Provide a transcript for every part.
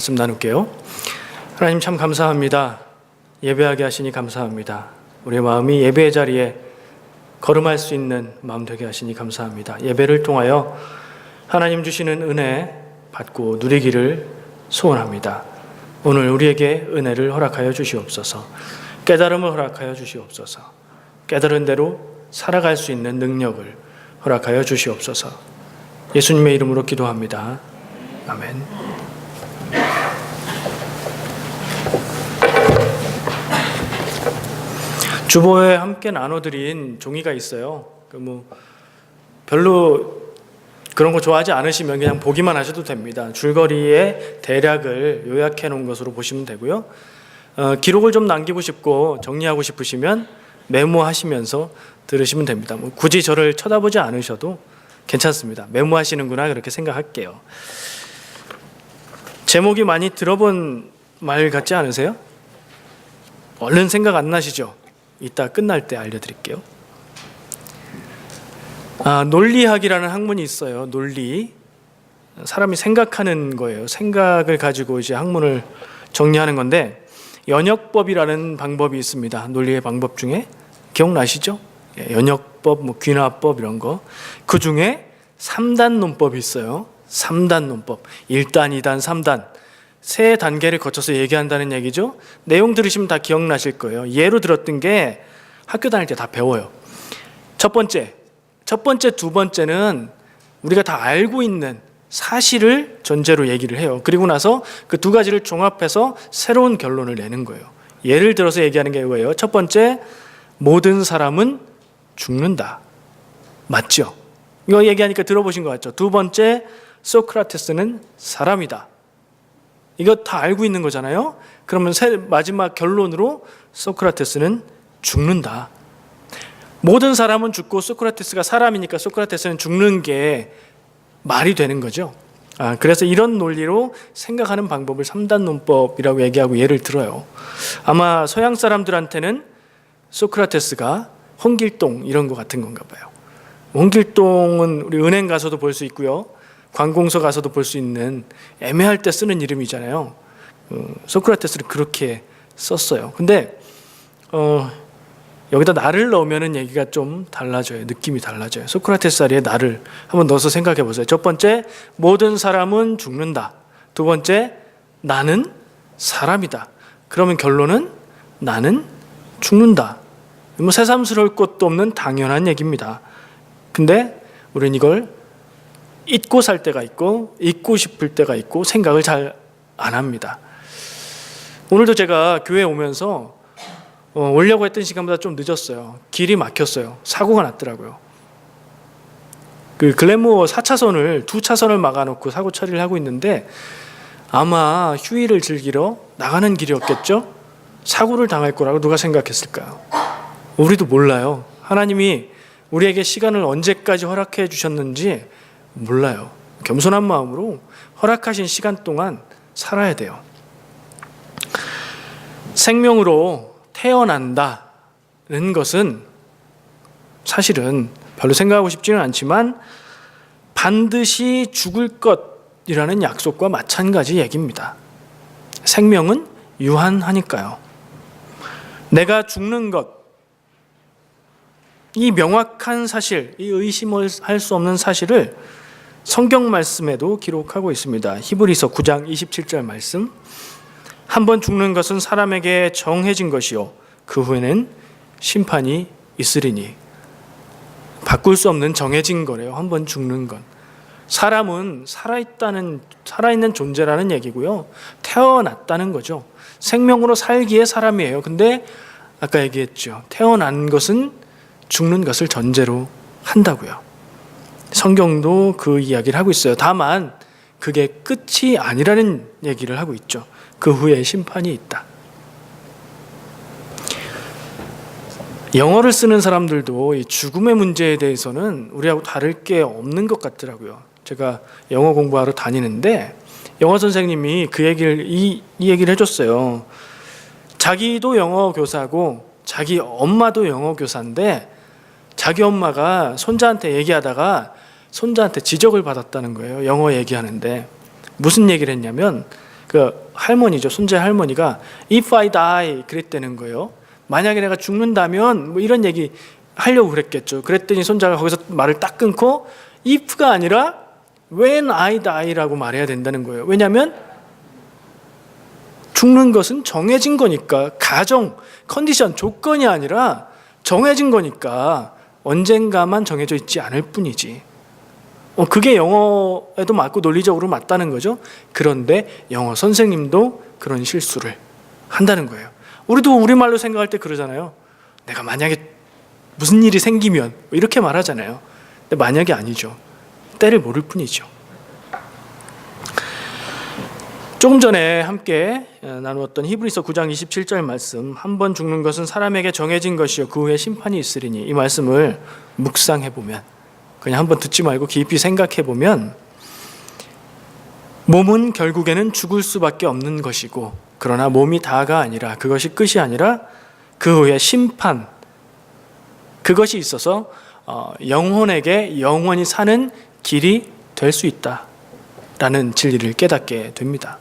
말씀 나눌게요. 하나님 참 감사합니다. 예배하게 하시니 감사합니다. 우리의 마음이 예배의 자리에 걸음할 수 있는 마음 되게 하시니 감사합니다. 예배를 통하여 하나님 주시는 은혜 받고 누리기를 소원합니다. 오늘 우리에게 은혜를 허락하여 주시옵소서. 깨달음을 허락하여 주시옵소서. 깨달은 대로 살아갈 수 있는 능력을 허락하여 주시옵소서. 예수님의 이름으로 기도합니다. 아멘. 주보에 함께 나눠드린 종이가 있어요. 별로 그런 거 좋아하지 않으시면 그냥 보기만 하셔도 됩니다. 줄거리의 대략을 요약해 놓은 것으로 보시면 되고요. 기록을 좀 남기고 싶고 정리하고 싶으시면 메모하시면서 들으시면 됩니다. 굳이 저를 쳐다보지 않으셔도 괜찮습니다. 메모하시는구나 그렇게 생각할게요. 제목이 많이 들어본 말 같지 않으세요? 얼른 생각 안 나시죠? 이따 끝날 때 알려드릴게요. 논리학이라는 학문이 있어요. 논리. 사람이 생각하는 거예요. 생각을 가지고 이제 학문을 정리하는 건데 연역법이라는 방법이 있습니다. 논리의 방법 중에 기억나시죠? 연역법, 귀납법 이런 거. 그 중에 3단 논법이 있어요. 3단 논법. 1단, 2단, 3단. 세 단계를 거쳐서 얘기한다는 얘기죠. 내용 들으시면 다 기억나실 거예요. 예로 들었던 게 학교 다닐 때 다 배워요. 첫 번째, 두 번째는 우리가 다 알고 있는 사실을 전제로 얘기를 해요. 그리고 나서 그 두 가지를 종합해서 새로운 결론을 내는 거예요. 예를 들어서 얘기하는 게 이거예요. 첫 번째, 모든 사람은 죽는다. 맞죠? 이거 얘기하니까 들어보신 것 같죠? 두 번째, 소크라테스는 사람이다. 이거 다 알고 있는 거잖아요. 그러면 마지막 결론으로 소크라테스는 죽는다. 모든 사람은 죽고 소크라테스가 사람이니까 소크라테스는 죽는 게 말이 되는 거죠. 그래서 이런 논리로 생각하는 방법을 3단 논법이라고 얘기하고 예를 들어요. 아마 서양 사람들한테는 소크라테스가 홍길동 이런 거 같은 건가 봐요. 홍길동은 우리 은행 가서도 볼 수 있고요. 관공서 가서도 볼 수 있는 애매할 때 쓰는 이름이잖아요. 소크라테스를 그렇게 썼어요. 근데 여기다 나를 넣으면 얘기가 좀 달라져요. 느낌이 달라져요. 소크라테스 자리에 나를 한번 넣어서 생각해 보세요. 첫 번째, 모든 사람은 죽는다. 두 번째, 나는 사람이다. 그러면 결론은 나는 죽는다. 새삼스러울 것도 없는 당연한 얘기입니다. 근데 우리는 이걸 잊고 살 때가 있고 잊고 싶을 때가 있고 생각을 잘 안 합니다. 오늘도 제가 교회에 오면서 오려고 했던 시간보다 좀 늦었어요. 길이 막혔어요. 사고가 났더라고요. 그 글래모어 4차선을 2차선을 막아놓고 사고 처리를 하고 있는데 아마 휴일을 즐기러 나가는 길이었겠죠? 사고를 당할 거라고 누가 생각했을까요? 우리도 몰라요. 하나님이 우리에게 시간을 언제까지 허락해 주셨는지 몰라요. 겸손한 마음으로 허락하신 시간 동안 살아야 돼요. 생명으로 태어난다는 것은 사실은 별로 생각하고 싶지는 않지만 반드시 죽을 것이라는 약속과 마찬가지 얘기입니다. 생명은 유한하니까요. 내가 죽는 것, 이 명확한 사실, 이 의심을 할 수 없는 사실을 성경 말씀에도 기록하고 있습니다. 히브리서 9장 27절 말씀. 한 번 죽는 것은 사람에게 정해진 것이요 그 후에는 심판이 있으리니. 바꿀 수 없는 정해진 거래요. 한 번 죽는 건. 사람은 살아있는 존재라는 얘기고요. 태어났다는 거죠. 생명으로 살기에 사람이에요. 근데 아까 얘기했죠. 태어난 것은 죽는 것을 전제로 한다고요. 성경도 그 이야기를 하고 있어요. 다만 그게 끝이 아니라는 얘기를 하고 있죠. 그 후에 심판이 있다. 영어를 쓰는 사람들도 이 죽음의 문제에 대해서는 우리하고 다를 게 없는 것 같더라고요. 제가 영어 공부하러 다니는데 영어 선생님이 이 얘기를 해줬어요. 자기도 영어 교사고 자기 엄마도 영어 교사인데 자기 엄마가 손자한테 얘기하다가 손자한테 지적을 받았다는 거예요. 영어 얘기하는데 무슨 얘기를 했냐면 그 할머니죠. 손자의 할머니가 If I die 그랬다는 거예요. 만약에 내가 죽는다면 뭐 이런 얘기 하려고 그랬겠죠. 그랬더니 손자가 거기서 말을 딱 끊고 if가 아니라 when I die라고 말해야 된다는 거예요. 왜냐하면 죽는 것은 정해진 거니까, 가정, 컨디션, 조건이 아니라 정해진 거니까 언젠가만 정해져 있지 않을 뿐이지. 그게 영어에도 맞고 논리적으로 맞다는 거죠. 그런데 영어 선생님도 그런 실수를 한다는 거예요. 우리도 우리말로 생각할 때 그러잖아요. 내가 만약에 무슨 일이 생기면 이렇게 말하잖아요. 근데 만약이 아니죠. 때를 모를 뿐이죠. 조금 전에 함께 나누었던 히브리서 9장 27절 말씀, 한 번 죽는 것은 사람에게 정해진 것이요 그 후에 심판이 있으리니, 이 말씀을 묵상해 보면, 그냥 한번 듣지 말고 깊이 생각해 보면, 몸은 결국에는 죽을 수밖에 없는 것이고, 그러나 몸이 다가 아니라, 그것이 끝이 아니라 그 후에 심판, 그것이 있어서 영혼에게 영원히 사는 길이 될 수 있다라는 진리를 깨닫게 됩니다.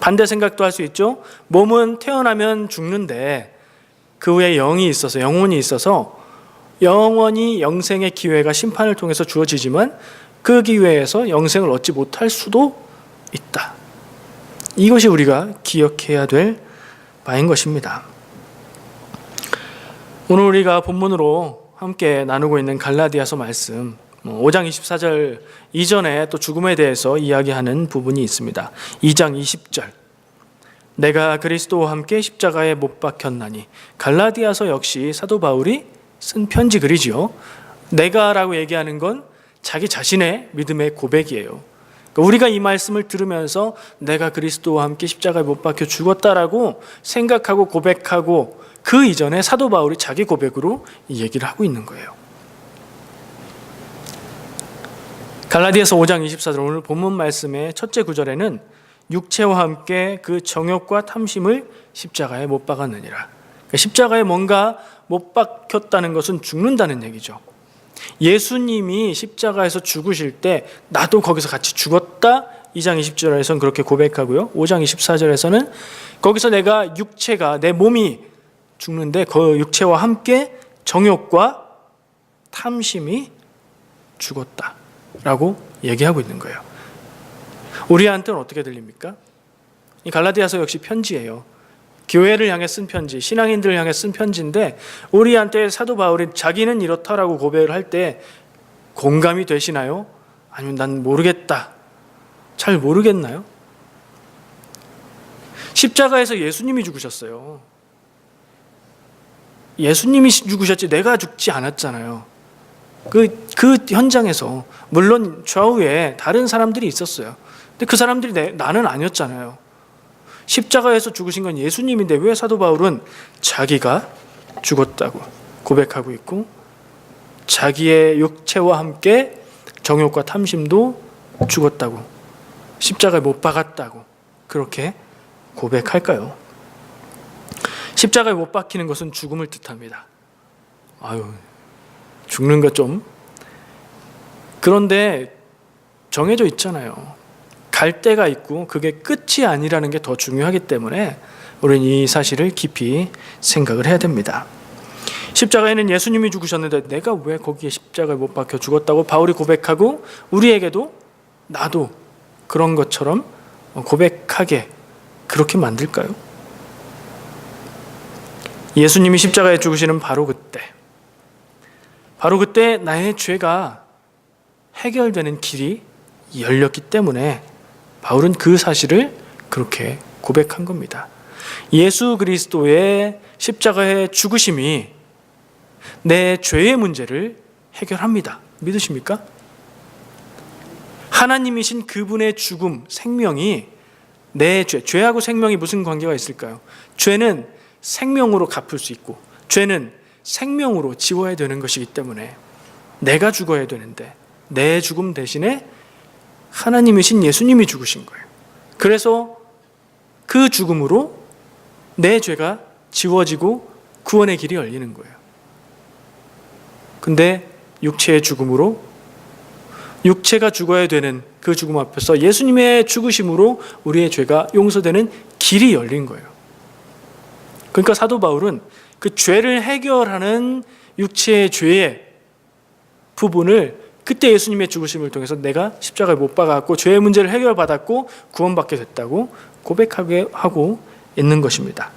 반대 생각도 할 수 있죠. 몸은 태어나면 죽는데 그 후에 영이 있어서, 영혼이 있어서 영원히 영생의 기회가 심판을 통해서 주어지지만 그 기회에서 영생을 얻지 못할 수도 있다. 이것이 우리가 기억해야 될 바인 것입니다. 오늘 우리가 본문으로 함께 나누고 있는 갈라디아서 말씀 5장 24절 이전에 또 죽음에 대해서 이야기하는 부분이 있습니다. 2장 20절, 내가 그리스도와 함께 십자가에 못 박혔나니. 갈라디아서 역시 사도 바울이 쓴 편지 글이지요. 내가라고 얘기하는 건 자기 자신의 믿음의 고백이에요. 그러니까 우리가 이 말씀을 들으면서 내가 그리스도와 함께 십자가에 못 박혀 죽었다라고 생각하고 고백하고, 그 이전에 사도 바울이 자기 고백으로 이 얘기를 하고 있는 거예요. 갈라디아서 5장 24절, 오늘 본문 말씀의 첫째 구절에는 육체와 함께 그 정욕과 탐심을 십자가에 못 박았느니라. 그러니까 십자가에 뭔가 못 박혔다는 것은 죽는다는 얘기죠. 예수님이 십자가에서 죽으실 때 나도 거기서 같이 죽었다. 2장 20절에서는 그렇게 고백하고요. 5장 24절에서는 거기서 내가 육체가, 내 몸이 죽는데 그 육체와 함께 정욕과 탐심이 죽었다라고 얘기하고 있는 거예요. 우리한테는 어떻게 들립니까? 이 갈라디아서 역시 편지예요. 교회를 향해 쓴 편지, 신앙인들을 향해 쓴 편지인데, 우리한테 사도 바울이 자기는 이렇다라고 고백을 할 때 공감이 되시나요? 아니면 난 모르겠다, 잘 모르겠나요? 십자가에서 예수님이 죽으셨어요. 예수님이 죽으셨지 내가 죽지 않았잖아요. 그 현장에서 물론 좌우에 다른 사람들이 있었어요. 근데 그 사람들이 나는 아니었잖아요. 십자가에서 죽으신 건 예수님인데 왜 사도 바울은 자기가 죽었다고 고백하고 있고, 자기의 육체와 함께 정욕과 탐심도 죽었다고, 십자가에 못 박았다고 그렇게 고백할까요? 십자가에 못 박히는 것은 죽음을 뜻합니다. 죽는 것 좀. 그런데 정해져 있잖아요. 갈 때가 있고 그게 끝이 아니라는 게 더 중요하기 때문에 우리는 이 사실을 깊이 생각을 해야 됩니다. 십자가에는 예수님이 죽으셨는데 내가 왜 거기에 십자가에 못 박혀 죽었다고 바울이 고백하고, 우리에게도 나도 그런 것처럼 고백하게 그렇게 만들까요? 예수님이 십자가에 죽으시는 바로 그때 나의 죄가 해결되는 길이 열렸기 때문에 바울은 그 사실을 그렇게 고백한 겁니다. 예수 그리스도의 십자가의 죽으심이 내 죄의 문제를 해결합니다. 믿으십니까? 하나님이신 그분의 죽음, 생명이 내 죄하고 생명이 무슨 관계가 있을까요? 죄는 생명으로 갚을 수 있고, 죄는 생명으로 지워야 되는 것이기 때문에 내가 죽어야 되는데 내 죽음 대신에 하나님이신 예수님이 죽으신 거예요. 그래서 그 죽음으로 내 죄가 지워지고 구원의 길이 열리는 거예요. 근데 육체의 죽음으로 육체가 죽어야 되는 그 죽음 앞에서 예수님의 죽으심으로 우리의 죄가 용서되는 길이 열린 거예요. 그러니까 사도 바울은 그 죄를 해결하는 육체의 죄의 부분을 그때 예수님의 죽으심을 통해서 내가 십자가에 못 박았고 죄의 문제를 해결받았고 구원받게 됐다고 고백하게 하고 있는 것입니다.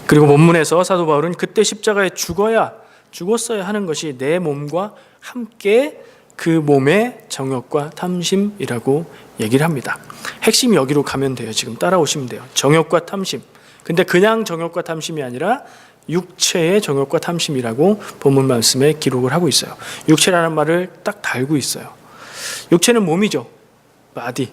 그리고 본문에서 사도 바울은 그때 십자가에 죽었어야 하는 것이 내 몸과 함께 그 몸의 정욕과 탐심이라고 얘기를 합니다. 핵심이 여기로 가면 돼요. 지금 따라오시면 돼요. 정욕과 탐심. 근데 그냥 정욕과 탐심이 아니라 육체의 정욕과 탐심이라고 본문 말씀에 기록을 하고 있어요. 육체라는 말을 딱 달고 있어요. 육체는 몸이죠. 바디.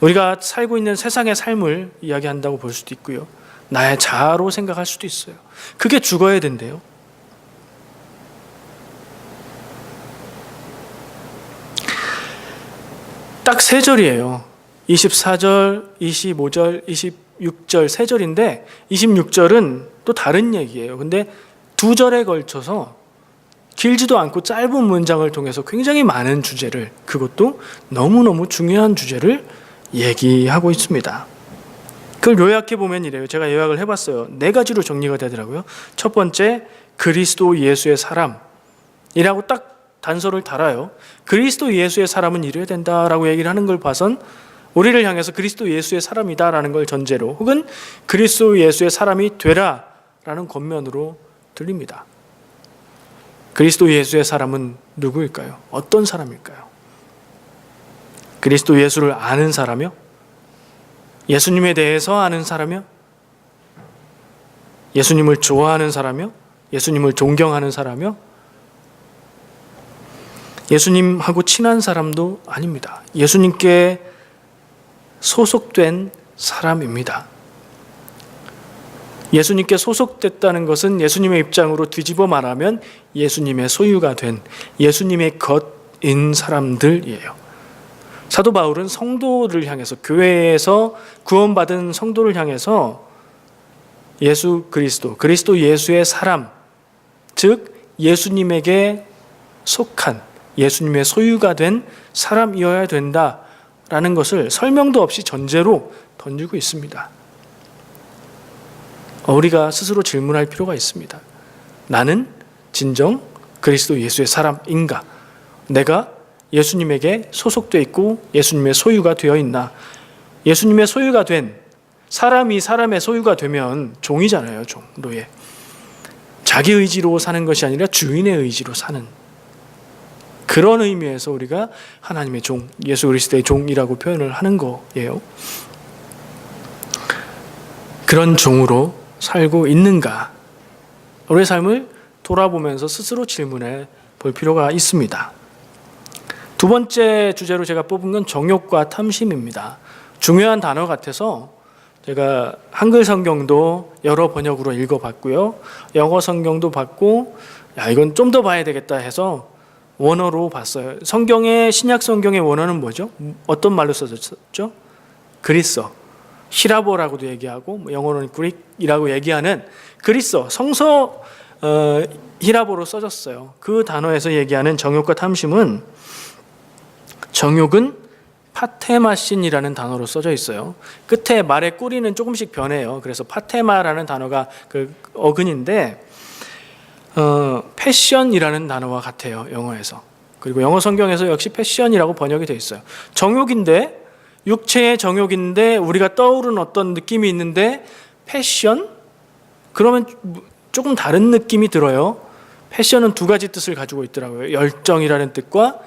우리가 살고 있는 세상의 삶을 이야기한다고 볼 수도 있고요. 나의 자아로 생각할 수도 있어요. 그게 죽어야 된대요. 딱 세 절이에요. 24절, 25절, 26절 세 절인데 26절은 또 다른 얘기예요. 근데 두 절에 걸쳐서 길지도 않고 짧은 문장을 통해서 굉장히 많은 주제를, 그것도 너무너무 중요한 주제를 얘기하고 있습니다. 그걸 요약해 보면 이래요. 제가 요약을 해봤어요. 네 가지로 정리가 되더라고요. 첫 번째, 그리스도 예수의 사람이라고 딱 단서를 달아요. 그리스도 예수의 사람은 이래야 된다라고 얘기를 하는 걸 봐선 우리를 향해서 그리스도 예수의 사람이다라는 걸 전제로, 혹은 그리스도 예수의 사람이 되라라는 겉면으로 들립니다. 그리스도 예수의 사람은 누구일까요? 어떤 사람일까요? 그리스도 예수를 아는 사람이요? 예수님에 대해서 아는 사람이요? 예수님을 좋아하는 사람이요? 예수님을 존경하는 사람이요? 예수님하고 친한 사람도 아닙니다. 예수님께 소속된 사람입니다. 예수님께 소속됐다는 것은 예수님의 입장으로 뒤집어 말하면 예수님의 소유가 된 예수님의 것인 사람들이에요. 사도 바울은 성도를 향해서, 교회에서 구원받은 성도를 향해서 예수 그리스도, 그리스도 예수의 사람, 즉 예수님에게 속한, 예수님의 소유가 된 사람이어야 된다라는 것을 설명도 없이 전제로 던지고 있습니다. 우리가 스스로 질문할 필요가 있습니다. 나는 진정 그리스도 예수의 사람인가? 내가 예수님에게 소속되어 있고 예수님의 소유가 되어 있나? 예수님의 소유가 된 사람이 사람의 소유가 되면 종이잖아요. 종, 노예. 자기 의지로 사는 것이 아니라 주인의 의지로 사는, 그런 의미에서 우리가 하나님의 종, 예수 그리스도의 종이라고 표현을 하는 거예요. 그런 종으로 살고 있는가? 우리의 삶을 돌아보면서 스스로 질문해 볼 필요가 있습니다. 두 번째 주제로 제가 뽑은 건 정욕과 탐심입니다. 중요한 단어 같아서 제가 한글 성경도 여러 번역으로 읽어봤고요. 영어 성경도 봤고, 이건 좀 더 봐야 되겠다 해서 원어로 봤어요. 성경의, 신약 성경의 원어는 뭐죠? 어떤 말로 써졌죠? 그리스어, 히라보라고도 얘기하고, 영어로는 그릭이라고 얘기하는 그리스어, 성서 히라보로 써졌어요. 그 단어에서 얘기하는 정욕과 탐심은, 정욕은 파테마신이라는 단어로 써져 있어요. 끝에 말의 꼬리는 조금씩 변해요. 그래서 파테마라는 단어가 그 어근인데, 패션이라는 단어와 같아요. 영어에서. 그리고 영어 성경에서 역시 패션이라고 번역이 되어 있어요. 정욕인데, 육체의 정욕인데 우리가 떠오르는 어떤 느낌이 있는데 패션? 그러면 조금 다른 느낌이 들어요. 패션은 두 가지 뜻을 가지고 있더라고요. 열정이라는 뜻과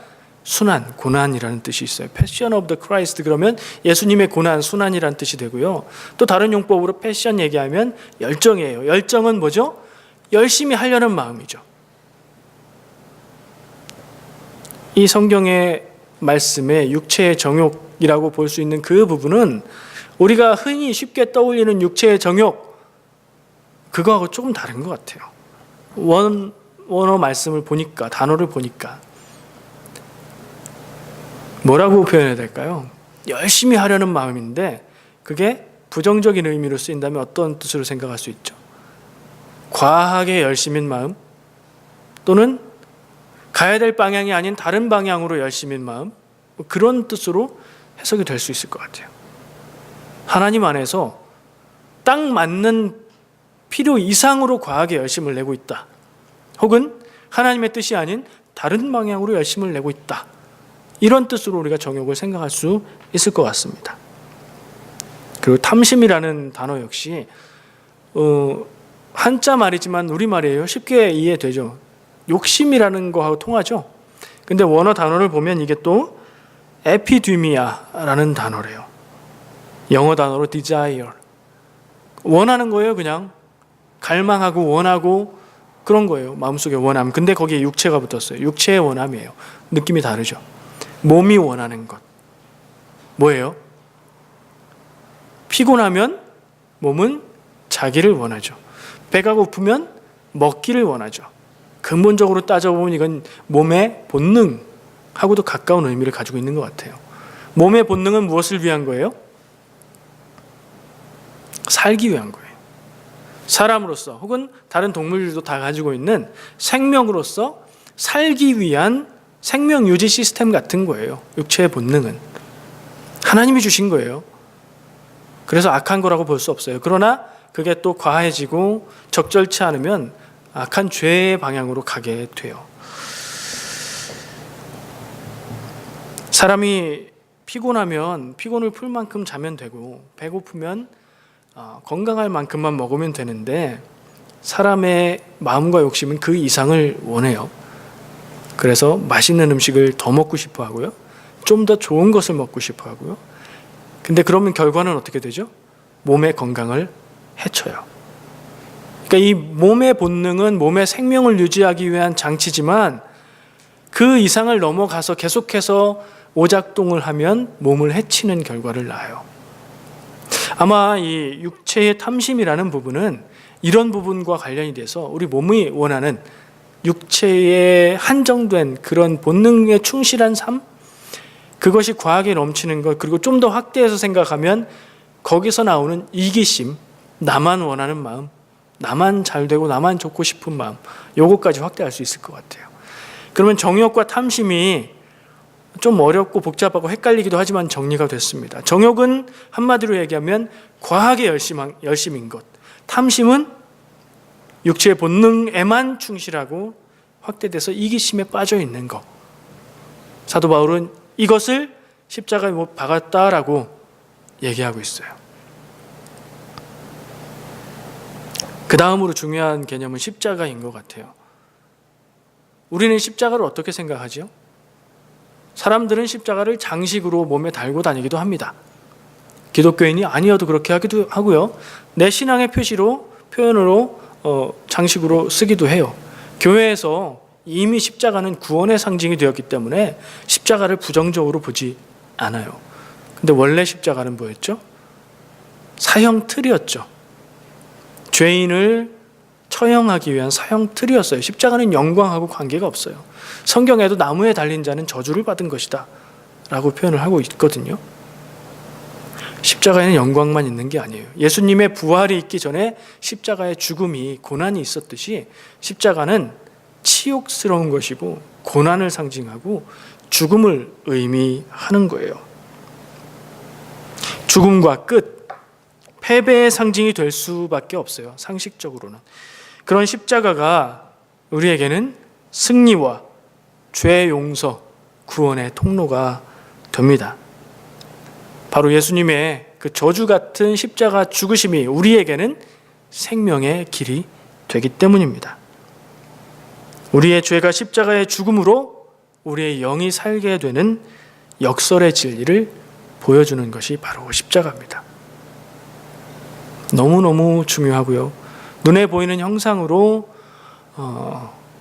순환, 고난이라는 뜻이 있어요. Passion of the Christ 그러면 예수님의 고난, 순환이라는 뜻이 되고요. 또 다른 용법으로 패션 얘기하면 열정이에요. 열정은 뭐죠? 열심히 하려는 마음이죠. 이 성경의 말씀에 육체의 정욕이라고 볼 수 있는 그 부분은 우리가 흔히 쉽게 떠올리는 육체의 정욕, 그거하고 조금 다른 것 같아요. 원어 말씀을 보니까, 단어를 보니까 뭐라고 표현해야 될까요? 열심히 하려는 마음인데 그게 부정적인 의미로 쓰인다면 어떤 뜻으로 생각할 수 있죠? 과하게 열심인 마음, 또는 가야 될 방향이 아닌 다른 방향으로 열심인 마음, 그런 뜻으로 해석이 될 수 있을 것 같아요. 하나님 안에서 딱 맞는 필요 이상으로 과하게 열심을 내고 있다. 혹은 하나님의 뜻이 아닌 다른 방향으로 열심을 내고 있다. 이런 뜻으로 우리가 정욕을 생각할 수 있을 것 같습니다. 그리고 탐심이라는 단어 역시 한자 말이지만 우리말이에요. 쉽게 이해되죠. 욕심이라는 거하고 통하죠. 근데 원어 단어를 보면 이게 또 에피디미아라는 단어래요. 영어 단어로 desire. 원하는 거예요. 그냥 갈망하고 원하고 그런 거예요. 마음속에 원함. 근데 거기에 육체가 붙었어요. 육체의 원함이에요. 느낌이 다르죠. 몸이 원하는 것. 뭐예요? 피곤하면 몸은 자기를 원하죠. 배가 고프면 먹기를 원하죠. 근본적으로 따져보면 이건 몸의 본능하고도 가까운 의미를 가지고 있는 것 같아요. 몸의 본능은 무엇을 위한 거예요? 살기 위한 거예요. 사람으로서 혹은 다른 동물들도 다 가지고 있는 생명으로서 살기 위한 생명 유지 시스템 같은 거예요. 육체의 본능은. 하나님이 주신 거예요. 그래서 악한 거라고 볼 수 없어요. 그러나 그게 또 과해지고 적절치 않으면 악한 죄의 방향으로 가게 돼요. 사람이 피곤하면 피곤을 풀 만큼 자면 되고 배고프면 건강할 만큼만 먹으면 되는데 사람의 마음과 욕심은 그 이상을 원해요. 그래서 맛있는 음식을 더 먹고 싶어 하고요. 좀 더 좋은 것을 먹고 싶어 하고요. 근데 그러면 결과는 어떻게 되죠? 몸의 건강을 해쳐요. 그러니까 이 몸의 본능은 몸의 생명을 유지하기 위한 장치지만 그 이상을 넘어가서 계속해서 오작동을 하면 몸을 해치는 결과를 낳아요. 아마 이 육체의 탐심이라는 부분은 이런 부분과 관련이 돼서 우리 몸이 원하는 육체에 한정된 그런 본능에 충실한 삶, 그것이 과하게 넘치는 것, 그리고 좀 더 확대해서 생각하면 거기서 나오는 이기심, 나만 원하는 마음, 나만 잘 되고 나만 좋고 싶은 마음, 요거까지 확대할 수 있을 것 같아요. 그러면 정욕과 탐심이 좀 어렵고 복잡하고 헷갈리기도 하지만 정리가 됐습니다. 정욕은 한마디로 얘기하면 과하게 열심인 것, 탐심은 육체의 본능에만 충실하고 확대돼서 이기심에 빠져 있는 것. 사도 바울은 이것을 십자가에 못 박았다라고 얘기하고 있어요. 그 다음으로 중요한 개념은 십자가인 것 같아요. 우리는 십자가를 어떻게 생각하죠? 사람들은 십자가를 장식으로 몸에 달고 다니기도 합니다. 기독교인이 아니어도 그렇게 하기도 하고요. 내 신앙의 표현으로 장식으로 쓰기도 해요. 교회에서 이미 십자가는 구원의 상징이 되었기 때문에 십자가를 부정적으로 보지 않아요. 근데 원래 십자가는 뭐였죠? 사형 틀이었죠. 죄인을 처형하기 위한 사형 틀이었어요. 십자가는 영광하고 관계가 없어요. 성경에도 나무에 달린 자는 저주를 받은 것이다 라고 표현을 하고 있거든요. 십자가에는 영광만 있는 게 아니에요. 예수님의 부활이 있기 전에 십자가의 죽음이 고난이 있었듯이 십자가는 치욕스러운 것이고 고난을 상징하고 죽음을 의미하는 거예요. 죽음과 끝, 패배의 상징이 될 수밖에 없어요. 상식적으로는. 그런 십자가가 우리에게는 승리와 죄 용서, 구원의 통로가 됩니다. 바로 예수님의 그 저주 같은 십자가 죽으심이 우리에게는 생명의 길이 되기 때문입니다. 우리의 죄가 십자가의 죽음으로 우리의 영이 살게 되는 역설의 진리를 보여주는 것이 바로 십자가입니다. 너무너무 중요하고요. 눈에 보이는 형상으로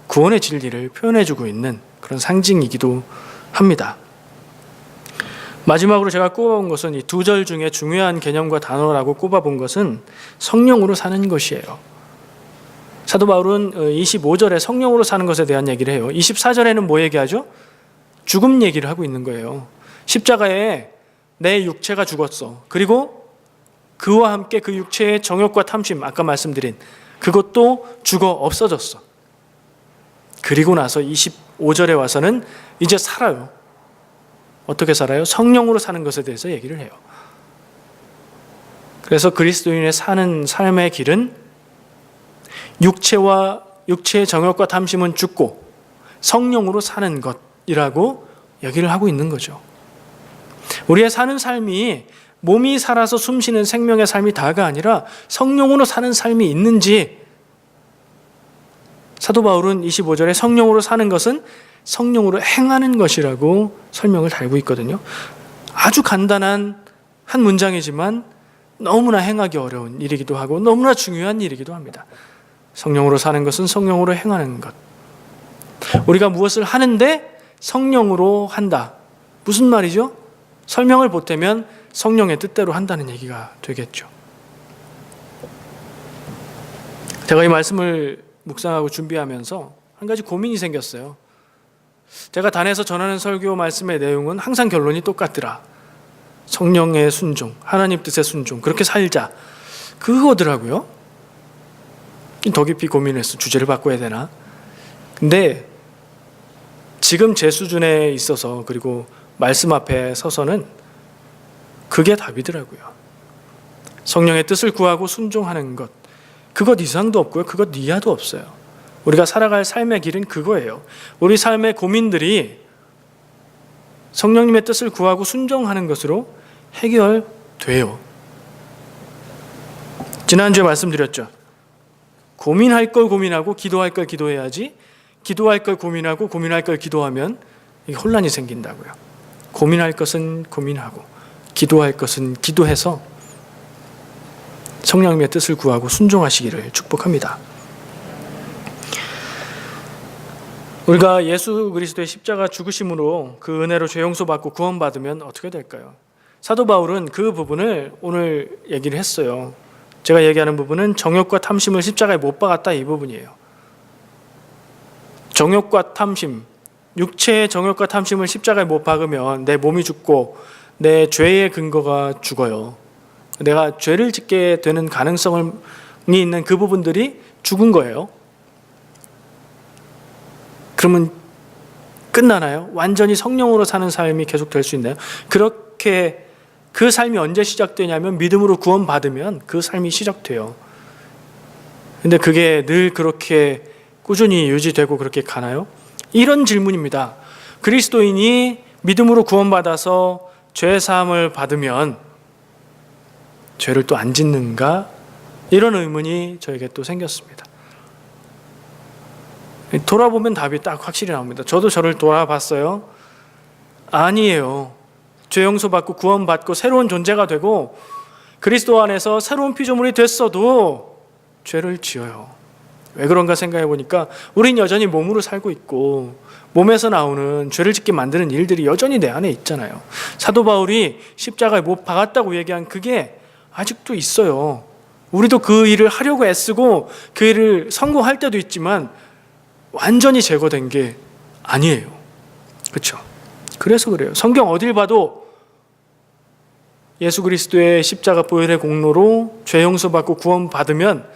구원의 진리를 표현해주고 있는 그런 상징이기도 합니다. 마지막으로 제가 꼽아본 것은 이 두 절 중에 중요한 개념과 단어라고 꼽아본 것은 성령으로 사는 것이에요. 사도 바울은 25절에 성령으로 사는 것에 대한 얘기를 해요. 24절에는 뭐 얘기하죠? 죽음 얘기를 하고 있는 거예요. 십자가에 내 육체가 죽었어. 그리고 그와 함께 그 육체의 정욕과 탐심, 아까 말씀드린 그것도 죽어 없어졌어. 그리고 나서 25 5절에 와서는 이제 살아요. 어떻게 살아요? 성령으로 사는 것에 대해서 얘기를 해요. 그래서 그리스도인의 사는 삶의 길은 육체의 정욕과 탐심은 죽고 성령으로 사는 것이라고 얘기를 하고 있는 거죠. 우리의 사는 삶이 몸이 살아서 숨쉬는 생명의 삶이 다가 아니라 성령으로 사는 삶이 있는지, 사도 바울은 25절에 성령으로 사는 것은 성령으로 행하는 것이라고 설명을 달고 있거든요. 아주 간단한 한 문장이지만 너무나 행하기 어려운 일이기도 하고 너무나 중요한 일이기도 합니다. 성령으로 사는 것은 성령으로 행하는 것. 우리가 무엇을 하는데 성령으로 한다. 무슨 말이죠? 설명을 보태면 성령의 뜻대로 한다는 얘기가 되겠죠. 제가 이 말씀을 묵상하고 준비하면서 한 가지 고민이 생겼어요. 제가 단에서 전하는 설교 말씀의 내용은 항상 결론이 똑같더라. 성령의 순종, 하나님 뜻의 순종, 그렇게 살자. 그거더라고요. 더 깊이 고민했어. 주제를 바꿔야 되나? 근데 지금 제 수준에 있어서, 그리고 말씀 앞에 서서는 그게 답이더라고요. 성령의 뜻을 구하고 순종하는 것, 그것 이상도 없고요. 그것 이하도 없어요. 우리가 살아갈 삶의 길은 그거예요. 우리 삶의 고민들이 성령님의 뜻을 구하고 순종하는 것으로 해결돼요. 지난주에 말씀드렸죠. 고민할 걸 고민하고 기도할 걸 기도해야지, 기도할 걸 고민하고 고민할 걸 기도하면 이게 혼란이 생긴다고요. 고민할 것은 고민하고 기도할 것은 기도해서 성령님의 뜻을 구하고 순종하시기를 축복합니다. 우리가 예수 그리스도의 십자가 죽으심으로 그 은혜로 죄 용서받고 구원받으면 어떻게 될까요? 사도 바울은 그 부분을 오늘 얘기를 했어요. 제가 얘기하는 부분은 정욕과 탐심을 십자가에 못 박았다, 이 부분이에요. 정욕과 탐심, 육체의 정욕과 탐심을 십자가에 못 박으면 내 몸이 죽고 내 죄의 근거가 죽어요. 내가 죄를 짓게 되는 가능성이 있는 그 부분들이 죽은 거예요. 그러면 끝나나요? 완전히 성령으로 사는 삶이 계속 될 수 있나요? 그렇게 그 삶이 언제 시작되냐면 믿음으로 구원받으면 그 삶이 시작돼요. 근데 그게 늘 그렇게 꾸준히 유지되고 그렇게 가나요? 이런 질문입니다. 그리스도인이 믿음으로 구원받아서 죄 사함을 받으면 죄를 또 안 짓는가? 이런 의문이 저에게 또 생겼습니다. 돌아보면 답이 딱 확실히 나옵니다. 저도 저를 돌아봤어요. 아니에요. 죄 용서받고 구원받고 새로운 존재가 되고 그리스도 안에서 새로운 피조물이 됐어도 죄를 지어요. 왜 그런가 생각해 보니까 우린 여전히 몸으로 살고 있고 몸에서 나오는 죄를 짓게 만드는 일들이 여전히 내 안에 있잖아요. 사도 바울이 십자가에 못 박았다고 얘기한 그게 아직도 있어요. 우리도 그 일을 하려고 애쓰고 그 일을 성공할 때도 있지만 완전히 제거된 게 아니에요. 그렇죠? 그래서 그래요. 성경 어딜 봐도 예수 그리스도의 십자가 보혈의 공로로 죄 용서받고 구원받으면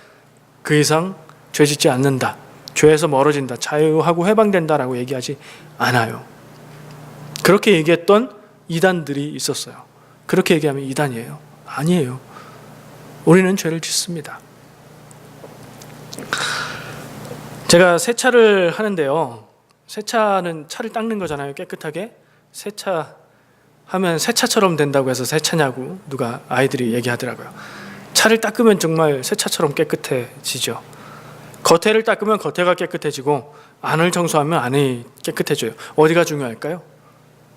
그 이상 죄 짓지 않는다, 죄에서 멀어진다, 자유하고 해방된다라고 얘기하지 않아요. 그렇게 얘기했던 이단들이 있었어요. 그렇게 얘기하면 이단이에요. 아니에요. 우리는 죄를 짓습니다. 제가 세차를 하는데요. 세차는 차를 닦는 거잖아요. 깨끗하게. 세차하면 새차처럼 된다고 해서 세차냐고 누가 아이들이 얘기하더라고요. 차를 닦으면 정말 새차처럼 깨끗해지죠. 겉에를 닦으면 겉에가 깨끗해지고 안을 청소하면 안이 깨끗해져요. 어디가 중요할까요?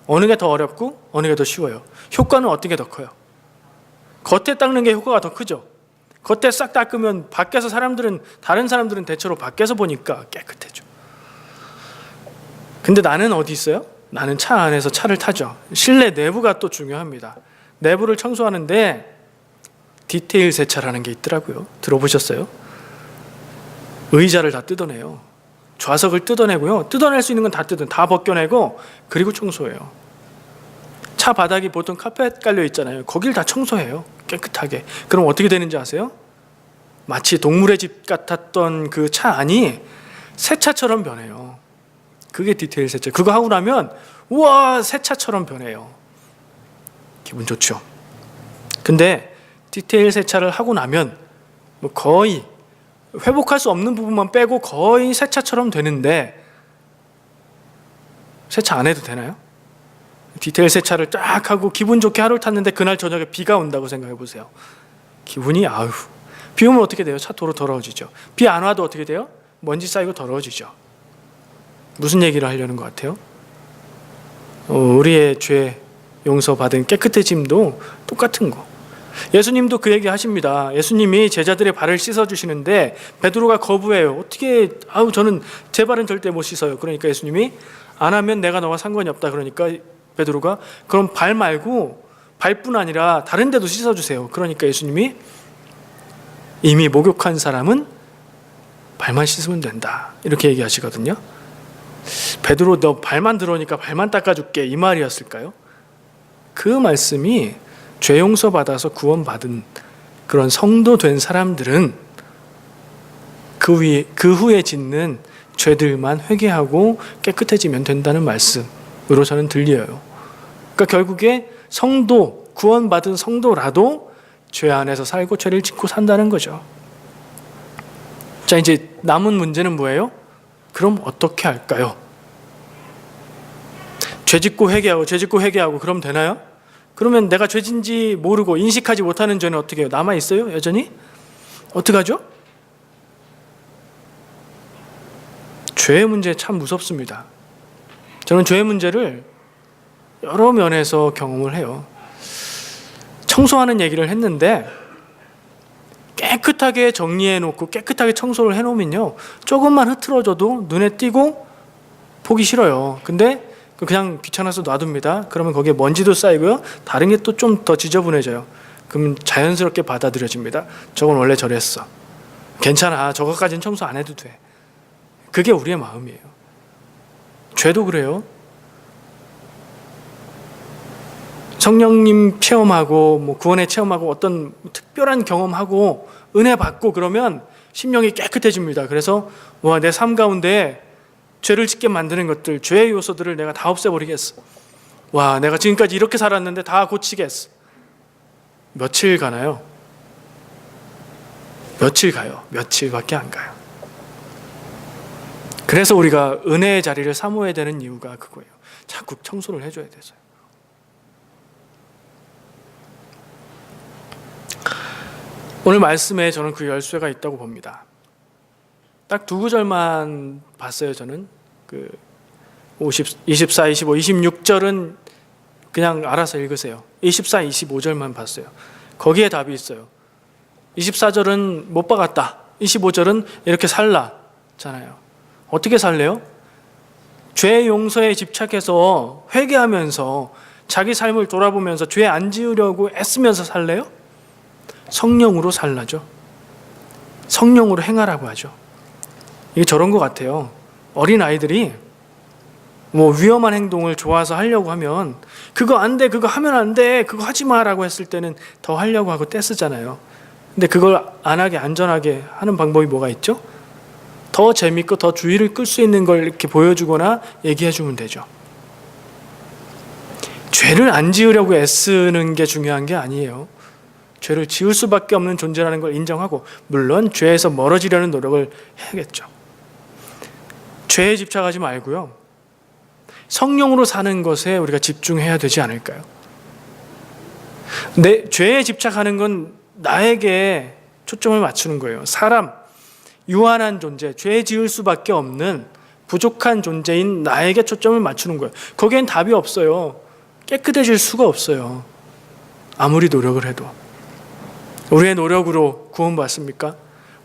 어느 게 더 어렵고 어느 게 더 쉬워요? 효과는 어떻게 더 커요? 겉에 닦는 게 효과가 더 크죠. 겉에 싹 닦으면 밖에서 다른 사람들은 대체로 밖에서 보니까 깨끗해져. 근데 나는 어디 있어요? 나는 차 안에서 차를 타죠. 실내 내부가 또 중요합니다. 내부를 청소하는데 디테일 세차라는 게 있더라고요. 들어보셨어요? 의자를 다 뜯어내요. 좌석을 뜯어내고요. 뜯어낼 수 있는 건 다 벗겨내고 그리고 청소해요. 차 바닥이 보통 카펫 깔려 있잖아요. 거길 다 청소해요. 깨끗하게. 그럼 어떻게 되는지 아세요? 마치 동물의 집 같았던 그 차 안이 새 차처럼 변해요. 그게 디테일 세차. 그거 하고 나면 우와 새 차처럼 변해요. 기분 좋죠. 근데 디테일 세차를 하고 나면 뭐 거의 회복할 수 없는 부분만 빼고 거의 새 차처럼 되는데 세차 안 해도 되나요? 디테일 세차를 쫙 하고 기분 좋게 하루를 탔는데 그날 저녁에 비가 온다고 생각해 보세요. 기분이 아유. 비 오면 어떻게 돼요? 차 도로 더러워지죠. 비 안 와도 어떻게 돼요? 먼지 쌓이고 더러워지죠. 무슨 얘기를 하려는 것 같아요? 우리의 죄 용서받은 깨끗해짐도 똑같은 거. 예수님도 그 얘기 하십니다. 예수님이 제자들의 발을 씻어주시는데 베드로가 거부해요. 어떻게 저는 제 발은 절대 못 씻어요. 그러니까 예수님이 안 하면 내가 너와 상관이 없다. 그러니까 베드로가 그럼 발 말고 발뿐 아니라 다른 데도 씻어주세요. 그러니까 예수님이 이미 목욕한 사람은 발만 씻으면 된다. 이렇게 얘기하시거든요. 베드로 너 발만 들어오니까 발만 닦아줄게 이 말이었을까요? 그 말씀이 죄 용서 받아서 구원받은 그런 성도 된 사람들은 그 후에 짓는 죄들만 회개하고 깨끗해지면 된다는 말씀으로 저는 들려요. 그러니까 결국에 성도, 구원받은 성도라도 죄 안에서 살고 죄를 짓고 산다는 거죠. 자, 이제 남은 문제는 뭐예요? 그럼 어떻게 할까요? 죄 짓고 회개하고 그럼 되나요? 그러면 내가 죄진지 모르고 인식하지 못하는 죄는 어떻게 해요? 남아있어요? 여전히? 어떡하죠? 죄의 문제 참 무섭습니다. 저는 죄의 문제를 여러 면에서 경험을 해요. 청소하는 얘기를 했는데 깨끗하게 정리해놓고 깨끗하게 청소를 해놓으면요 조금만 흐트러져도 눈에 띄고 보기 싫어요. 근데 그냥 귀찮아서 놔둡니다. 그러면 거기에 먼지도 쌓이고요 다른 게 또 좀 더 지저분해져요. 그럼 자연스럽게 받아들여집니다. 저건 원래 저랬어. 괜찮아. 저것까지는 청소 안 해도 돼. 그게 우리의 마음이에요. 죄도 그래요. 성령님 체험하고 뭐 구원의 체험하고 어떤 특별한 경험하고 은혜 받고 그러면 심령이 깨끗해집니다. 그래서 내 삶 가운데 죄를 짓게 만드는 것들, 죄의 요소들을 내가 다 없애버리겠어. 내가 지금까지 이렇게 살았는데 다 고치겠어. 며칠 가나요? 며칠 가요. 며칠밖에 안 가요. 그래서 우리가 은혜의 자리를 사모해야 되는 이유가 그거예요. 자꾸 청소를 해줘야 돼서요. 오늘 말씀에 저는 그 열쇠가 있다고 봅니다. 딱 두 구절만 봤어요. 저는 그 24, 25, 26절은 그냥 알아서 읽으세요. 24, 25절만 봤어요. 거기에 답이 있어요. 24절은 못 박았다. 25절은 이렇게 살라잖아요. 어떻게 살래요? 죄 용서에 집착해서 회개하면서 자기 삶을 돌아보면서 죄 안 지으려고 애쓰면서 살래요? 성령으로 살라죠. 성령으로 행하라고 하죠. 이게 저런 것 같아요. 어린 아이들이 위험한 행동을 좋아서 하려고 하면 그거 안 돼, 그거 하면 안 돼, 그거 하지 마라고 했을 때는 더 하려고 하고 떼쓰잖아요. 근데 그걸 안 하게 안전하게 하는 방법이 뭐가 있죠? 더 재밌고 더 주의를 끌 수 있는 걸 이렇게 보여주거나 얘기해주면 되죠. 죄를 안 지으려고 애쓰는 게 중요한 게 아니에요. 죄를 지을 수밖에 없는 존재라는 걸 인정하고 물론 죄에서 멀어지려는 노력을 해야겠죠. 죄에 집착하지 말고요. 성령으로 사는 것에 우리가 집중해야 되지 않을까요? 죄에 집착하는 건 나에게 초점을 맞추는 거예요. 사람, 유한한 존재, 죄 지을 수밖에 없는 부족한 존재인 나에게 초점을 맞추는 거예요. 거기엔 답이 없어요. 깨끗해질 수가 없어요. 아무리 노력을 해도. 우리의 노력으로 구원받습니까?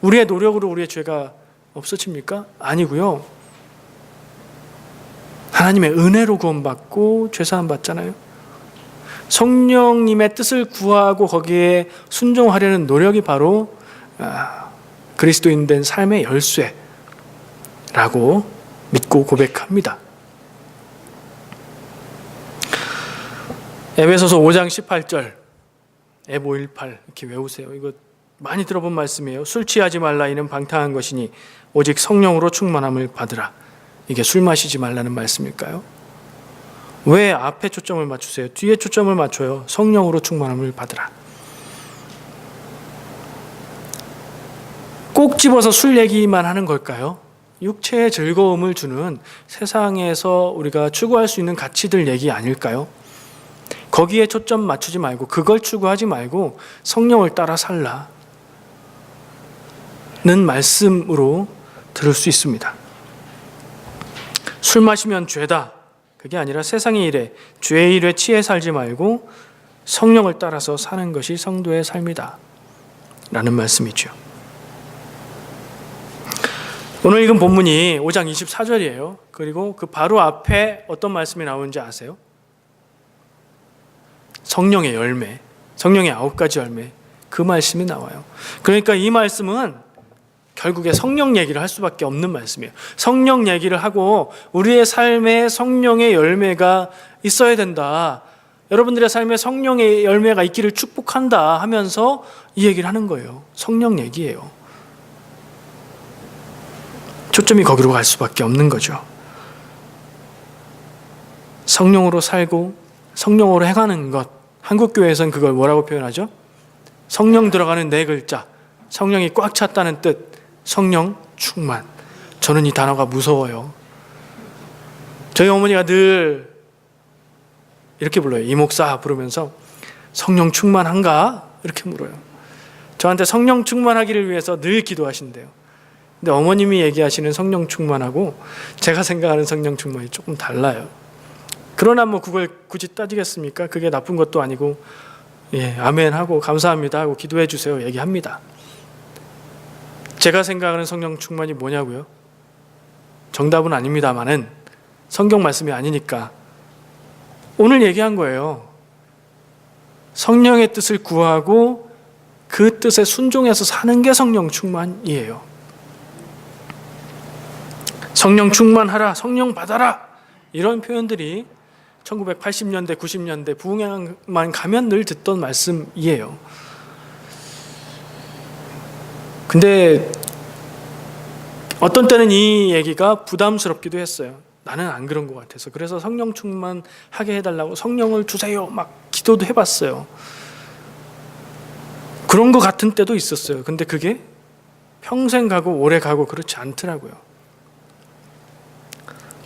우리의 노력으로 우리의 죄가 없어집니까? 아니고요. 하나님의 은혜로 구원받고 죄사함 받잖아요. 성령님의 뜻을 구하고 거기에 순종하려는 노력이 바로 그리스도인 된 삶의 열쇠라고 믿고 고백합니다. 에베소서 5장 18절 F518 이렇게 외우세요. 이거 많이 들어본 말씀이에요. 술 취하지 말라 이는 방탕한 것이니 오직 성령으로 충만함을 받으라. 이게 술 마시지 말라는 말씀일까요? 왜 앞에 초점을 맞추세요? 뒤에 초점을 맞춰요. 성령으로 충만함을 받으라. 꼭 집어서 술 얘기만 하는 걸까요? 육체의 즐거움을 주는 세상에서 우리가 추구할 수 있는 가치들 얘기 아닐까요? 거기에 초점 맞추지 말고 그걸 추구하지 말고 성령을 따라 살라는 말씀으로 들을 수 있습니다. 술 마시면 죄다. 그게 아니라 세상의 일에 죄의 일에 취해 살지 말고 성령을 따라서 사는 것이 성도의 삶이다 라는 말씀이죠. 오늘 읽은 본문이 5장 24절이에요. 그리고 그 바로 앞에 어떤 말씀이 나오는지 아세요? 성령의 열매, 성령의 9가지 열매, 그 말씀이 나와요. 그러니까 이 말씀은 결국에 성령 얘기를 할 수밖에 없는 말씀이에요. 성령 얘기를 하고 우리의 삶에 성령의 열매가 있어야 된다. 여러분들의 삶에 성령의 열매가 있기를 축복한다 하면서 이 얘기를 하는 거예요. 성령 얘기예요. 초점이 거기로 갈 수밖에 없는 거죠. 성령으로 살고 성령으로 행하는 것. 한국교회에서는 그걸 뭐라고 표현하죠? 성령 들어가는 4글자. 성령이 꽉 찼다는 뜻. 성령 충만. 저는 이 단어가 무서워요. 저희 어머니가 늘 이렇게 불러요. 이 목사 부르면서 성령 충만한가? 이렇게 물어요. 저한테 성령 충만하기를 위해서 늘 기도하신대요. 근데 어머님이 얘기하시는 성령 충만하고 제가 생각하는 성령 충만이 조금 달라요. 그러나 뭐 그걸 굳이 따지겠습니까? 그게 나쁜 것도 아니고 아멘 하고 감사합니다 하고 기도해 주세요 얘기합니다. 제가 생각하는 성령 충만이 뭐냐고요? 정답은 아닙니다만은 성경 말씀이 아니니까 오늘 얘기한 거예요. 성령의 뜻을 구하고 그 뜻에 순종해서 사는 게 성령 충만이에요. 성령 충만하라, 성령 받아라 이런 표현들이 1980년대, 90년대 부흥회만 가면 늘 듣던 말씀이에요. 근데 어떤 때는 이 얘기가 부담스럽기도 했어요. 나는 안 그런 것 같아서. 그래서 성령 충만하게 해달라고 성령을 주세요 막 기도도 해봤어요. 그런 것 같은 때도 있었어요. 근데 그게 평생 가고 오래 가고 그렇지 않더라고요.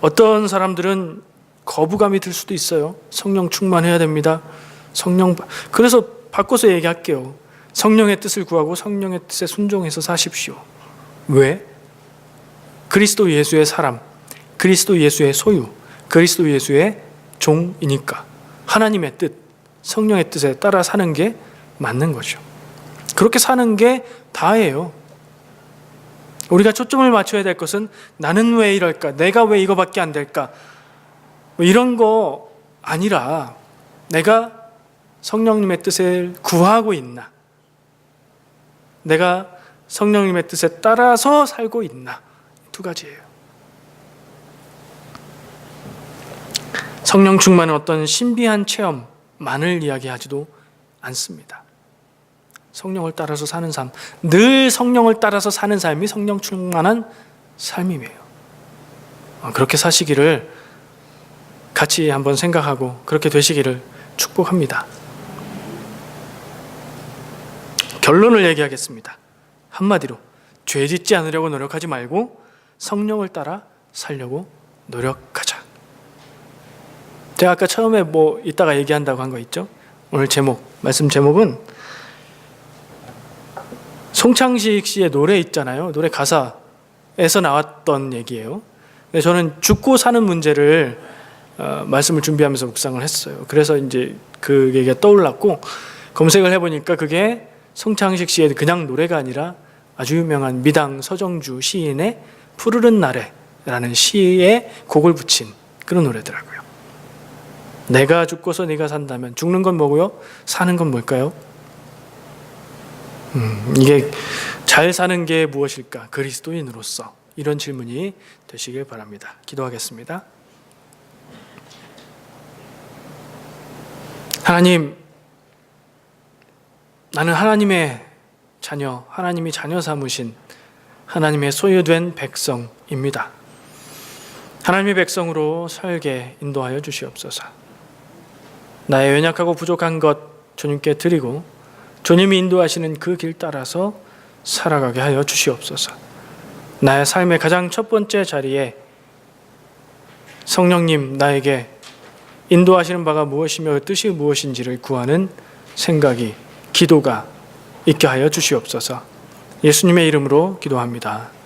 어떤 사람들은 거부감이 들 수도 있어요. 성령 충만해야 됩니다. 그래서 바꿔서 얘기할게요. 성령의 뜻을 구하고 성령의 뜻에 순종해서 사십시오. 왜? 그리스도 예수의 사람, 그리스도 예수의 소유, 그리스도 예수의 종이니까 하나님의 뜻, 성령의 뜻에 따라 사는 게 맞는 거죠. 그렇게 사는 게 다예요. 우리가 초점을 맞춰야 될 것은 나는 왜 이럴까? 내가 왜 이거밖에 안 될까? 뭐 이런 거 아니라 내가 성령님의 뜻을 구하고 있나? 내가 성령님의 뜻에 따라서 살고 있나? 2가지예요. 성령 충만은 어떤 신비한 체험만을 이야기하지도 않습니다. 성령을 따라서 사는 삶, 늘 성령을 따라서 사는 삶이 성령 충만한 삶이에요. 그렇게 사시기를 같이 한번 생각하고 그렇게 되시기를 축복합니다. 결론을 얘기하겠습니다. 한마디로 죄 짓지 않으려고 노력하지 말고 성령을 따라 살려고 노력하자. 제가 아까 처음에 이따가 얘기한다고 한 거 있죠? 오늘 말씀 제목은 송창식 씨의 노래 있잖아요. 노래 가사에서 나왔던 얘기예요. 저는 죽고 사는 문제를 말씀을 준비하면서 묵상을 했어요. 그래서 이제 그 얘기가 떠올랐고 검색을 해보니까 그게 송창식 씨의 그냥 노래가 아니라 아주 유명한 미당 서정주 시인의 푸르른 날에라는 시에 곡을 붙인 그런 노래더라고요. 내가 죽고서 네가 산다면 죽는 건 뭐고요? 사는 건 뭘까요? 이게 잘 사는 게 무엇일까? 그리스도인으로서 이런 질문이 되시길 바랍니다. 기도하겠습니다. 하나님, 나는 하나님의 자녀, 하나님이 자녀 삼으신 하나님의 소유된 백성입니다. 하나님의 백성으로 살게 인도하여 주시옵소서. 나의 연약하고 부족한 것 주님께 드리고 주님이 인도하시는 그 길 따라서 살아가게 하여 주시옵소서. 나의 삶의 가장 첫 번째 자리에 성령님 나에게 인도하시는 바가 무엇이며 그 뜻이 무엇인지를 구하는 생각이, 기도가 있게 하여 주시옵소서. 예수님의 이름으로 기도합니다.